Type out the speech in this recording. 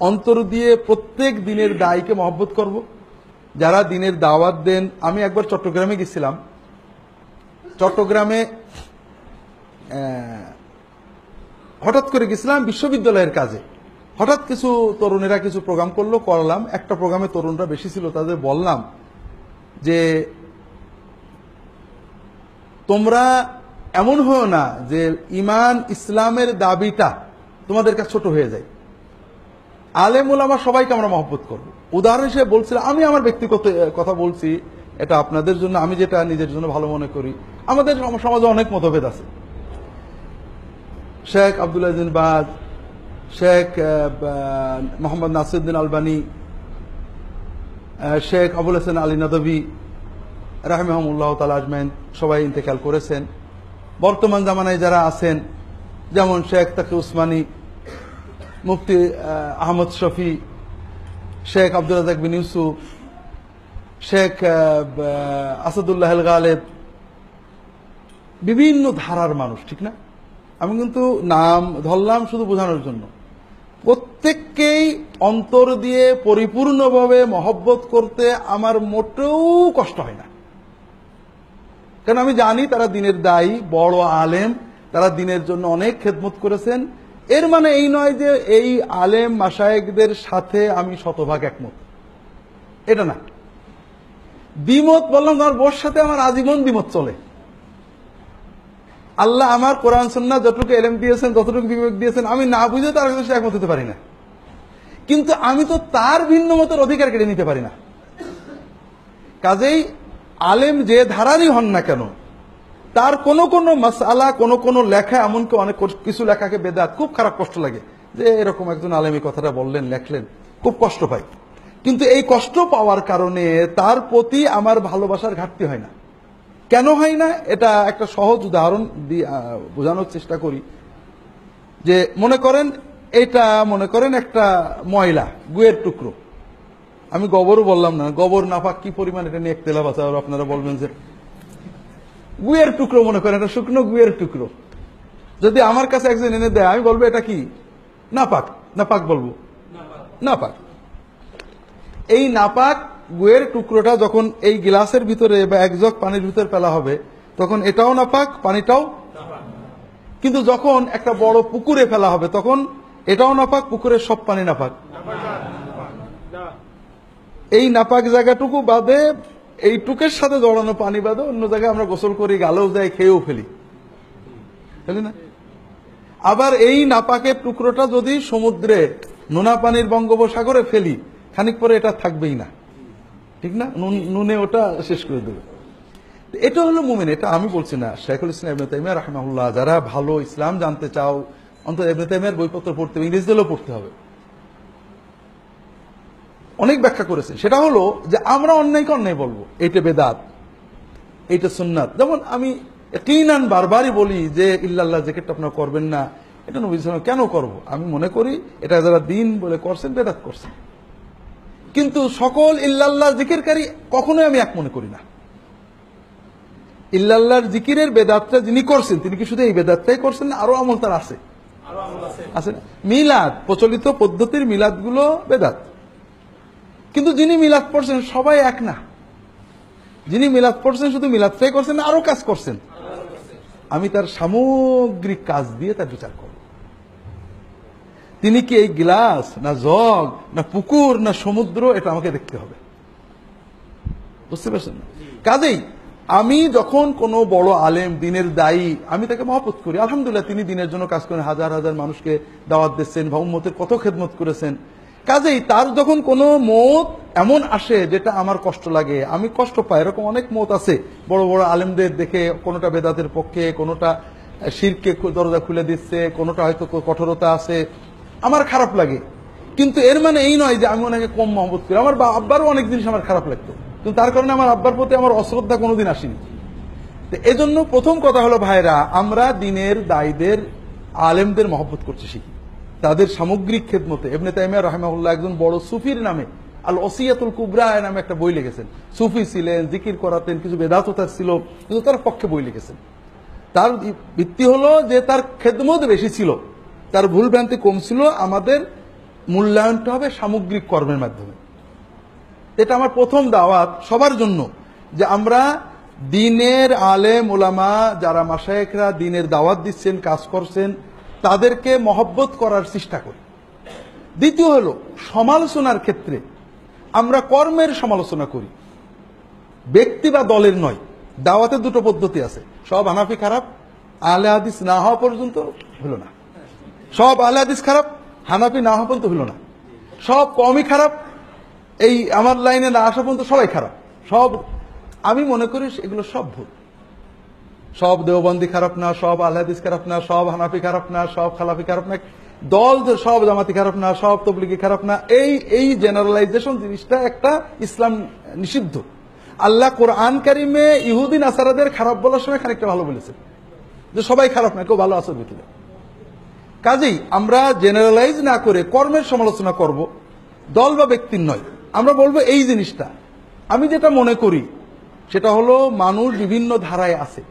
অন্তর দিয়ে প্রত্যেক দিনের দায়ীকে মহব্বত করব, যারা দিনের দাওয়াত দেন। আমি একবার চট্টগ্রামে গেছিলাম। চট্টগ্রামে হঠাৎ করে গেছিলাম বিশ্ববিদ্যালয়ের কাজে। হঠাৎ কিছু তরুণেরা কিছু প্রোগ্রাম করলাম। একটা প্রোগ্রামে তরুণরা বেশি ছিল, তাদের বললাম যে তোমরা এমন হও না যে ইমান ইসলামের দাবিটা তোমাদের কাছে ছোট হয়ে যায়। আলেম ওলামা সবাইকে আমরা মহব্বত করব। উদাহরণ হিসেবে বলছিলাম, আমি আমার ব্যক্তিগত কথা বলছি, এটা আপনাদের জন্য, আমি যেটা নিজের জন্য ভালো মনে করি। আমাদের সমাজে অনেক মতভেদ আছে। শেখ আব্দুল আজিজ বাজ, শেখ মোহাম্মদ নাসিরউদ্দিন আলবানী, শেখ আবুল হাসান আলী নদভী রাহিমাহুমুল্লাহ তাআলা আজমাইন সবাই ইন্তেকাল করেছেন। বর্তমান জামানায় যারা আছেন, যেমন শেখ তাকি উসমানী, মুফতি আহমদ শফি, শেখ আব্দুল রাজ্জাক বিন ইউসুফ, শেখ আসাদুল্লাহ আল গালেব, বিভিন্ন ধারার মানুষ, ঠিক না? আমি কিন্তু নাম ধরলাম শুধু বোঝানোর জন্য। প্রত্যেককেই অন্তর দিয়ে পরিপূর্ণভাবে মহব্বত করতে আমার মোটেও কষ্ট হয় না, কারণ আমি জানি তারা দিনের দায়ী, বড় আলেম, তারা দিনের জন্য অনেক খেদমত করেছেন। এর মানে এই নয় যে এই আলেম মাশায়েখদের সাথে আমি শতভাগ একমত, এটা না। দ্বিমত বললাম, আমার বোর সাথে আমার আজীবন দ্বিমত চলে। আল্লাহ আমার কোরআন সুন্নাহ যতটুকু এলেম দিয়েছেন, যতটুকু বিবেক দিয়েছেন, আমি না বুঝে তার সাথে একমত হতে পারি না। কিন্তু আমি তো তার ভিন্ন মতের অধিকার কেড়ে নিতে পারি না। কাজেই আলেম যে ধারারই হন না কেন, তার কোন কোন মাসআলা, কোন কোন লেখা, এমনকি অনেক কিছু লেখাকে বেদাত, খুব খারাপ কষ্ট লাগে যে এরকম একজন আলেম এই কথাটা বললেন, লেখলেন, খুব কষ্ট পাই। কিন্তু এই কষ্ট পাওয়ার কারণে তার প্রতি আমার ভালোবাসার ঘাটতি হয় না। কেন হয় না? এটা একটা সহজ উদাহরণ দিয়ে বোঝানোর চেষ্টা করি। যে মনে করেন একটা ময়লা, গুয়ের টুকরো। আমি গোবরও বললাম না, গোবর নাপাক কি পরিমাণ, এটা নিয়ে একতেলাফ আছে। আর আপনারা বলবেন যে গুয়ের টুকরো, মনে করেন এটা শুকনো গুয়ের টুকরো, যদি আমার কাছে একজন এনে দেয়, আমি বলবো এটা কি? নাপাক। নাপাক বলবো, নাপাক। এই নাপাক গুয়ের টুকরোটা যখন এই গ্লাসের ভিতরে বা এক জগ পানির ভিতরে ফেলা হবে, তখন এটাও নাপাক, পানিটাও। কিন্তু যখন একটা বড় পুকুরে ফেলা হবে, তখন এটাও নাপাক, পুকুরের সব পানি নাপাক। এই নাপাক জায়গাটুকু বাদে, এই টুকের সাথে জড়ানো পানি বাদে অন্য জায়গায় আমরা গোসল করি, গালেও যাই, খেয়েও ফেলি না? আবার এই নাপাকের টুকরোটা যদি সমুদ্রে, নোনা পানির বঙ্গোপসাগরে ফেলি, খানিক পরে এটা থাকবেই না, ঠিক না? নুনে ওটা শেষ করে দেবে। এটা হলো মুমিন। এটা আমি বলছি না, শাইখুল ইসলাম ইবনে তাইমিয়া রাহিমাহুল্লাহ। যারা ভালো ইসলাম জানতে চাও, অন্তত ইবনে তাইমিয়ার বইপত্র পড়তে হবে, ইংরেজিতেও পড়তে হবে। অনেক ব্যাখ্যা করেছে। সেটা হলো যে আমরা অন্যায়কে অন্যায় বলবো, এইটা বেদাত, এইটা সুন্নাত। যেমন আমি ইয়াকিনান বারবারই বলি যে ইল্লাল্লাহ জিকিরটা আপনারা করবেন না, এটা নবী সাল্লাল্লাহু আলাইহি ওয়াসাল্লাম কেন করব? আমি মনে করি এটা যারা দিন বলে করছেন, বেদাত করছেন। কিন্তু সকল ইল্লাল্লাহ জিকিরকারী কখনোই আমি এক মনে করি না। ইল্লাল্লাহর জিকিরের বেদাতটা যিনি করছেন, তিনি কি শুধু এই বেদাতটাই করছেন না, আরো আমল তার আছে? আছে না? মিলাদ, প্রচলিত পদ্ধতির মিলাদ গুলো বেদাত। কিন্তু যিনি মিলাদ পড়ছেন সবাই এক না। যিনি মিলাদ পড়ছেন শুধু মিলাদটাই করছেন না, আরো কাজ করছেন। আমি তার সামগ্রিক কাজ দিয়ে তার বিচার করব। তিনি কি এই গ্লাস, না জগ, না পুকুর, না সমুদ্র, এটা আমাকে দেখতে হবে। বুঝতে পারছেন? কাজেই আমি যখন কোনো বড় আলেম, দিনের দায়ী, আমি তাকে মহব্বত করি। আলহামদুলিল্লাহ, তিনি দিনের জন্য কাজ করেন, হাজার হাজার মানুষকে দাওয়াত দিচ্ছেন, বা উম্মতের কত খেদমত করেছেন। কাজেই তার যখন কোনো মত এমন আসে যেটা আমার কষ্ট লাগে, আমি কষ্ট পাই, এরকম অনেক মত আছে বড় বড় আলেমদের দেখে, কোনোটা বেদাতের পক্ষে, কোনোটা শিরকে দরজা খুলে দিচ্ছে, কোনোটা হয়তো কঠোরতা আছে, আমার খারাপ লাগে। কিন্তু এর মানে এই নয় যে আমি ওনাকে কম মহব্বত করি। আমার আব্বারও অনেক জিনিস আমার খারাপ লাগতো, কিন্তু তার কারণে আমার আব্বার প্রতি আমার অশ্রদ্ধা কোনোদিন আসেনি। তো এজন্য প্রথম কথা হলো, ভাইরা, আমরা দিনের দায়ীদের, আলেমদের মহব্বত করতে শিখি, তাদের সামগ্রিক খেদমতে। ইবনে তাইমিয়া রাহিমাহুল্লাহ একজন বড় সুফির নামে আল ওসিয়াতুল কুবরা নামে একটা বই লিখেছেন। সুফি ছিলেন, জিকির করাতেন, কিছু বেদাতও তার ছিল, কিন্তু তার পক্ষে বই লিখেছেন। তার ভিত্তি হলো যে তার খেদমত বেশি ছিল, তার ভুল ভ্রান্তি কম ছিল। আমাদের মূল্যায়নটা হবে সামগ্রিক কর্মের মাধ্যমে। এটা আমার প্রথম দাওয়াত সবার জন্য, যে আমরা দ্বীনের আলেম ওলামা যারা মাশায়েখরা দ্বীনের দাওয়াত দিচ্ছেন, কাজ করছেন, তাদেরকে মহব্বত করার চেষ্টা করি। দ্বিতীয় হলো সমালোচনার ক্ষেত্রে আমরা কর্মের সমালোচনা করি, ব্যক্তি বা দলের নয়। দাওয়াতের দুটো পদ্ধতি আছে, সব হানাফি খারাপ, আহলে হাদিস না হওয়া পর্যন্ত হলো না। সব আহলে হাদিস খারাপ, হানাফি না হওয়া পর্যন্ত হলো না। সব কমই খারাপ, এই আমার লাইনে না আসা পর্যন্ত সবাই খারাপ। সব, আমি মনে করি এগুলো সব ভুল। সব দেওবন্দি খারাপ না, সব আহলে হাদিস খারাপ না, সব হানাফি খারাপ না, সব খালাফি খারাপ না, দল সব জামাতি খারাপ না, সব তবলিগি খারাপ না। এই জেনারেলাইজেশন জিনিসটা একটা ইসলাম নিষিদ্ধ। আল্লাহ কোরআন কারিমে ইহুদি নাসারাদের খারাপ বলার সময় খানিকটা ভালো বলেছেন, যে সবাই খারাপ না, কেউ ভালো আছে ভিতরে। কাজেই আমরা জেনারেলাইজ না করে কর্মের সমালোচনা করব, দল বা ব্যক্তির নয়। আমরা বলবো এই জিনিসটা। আমি যেটা মনে করি সেটা হলো মানুষ বিভিন্ন ধারায় আছে।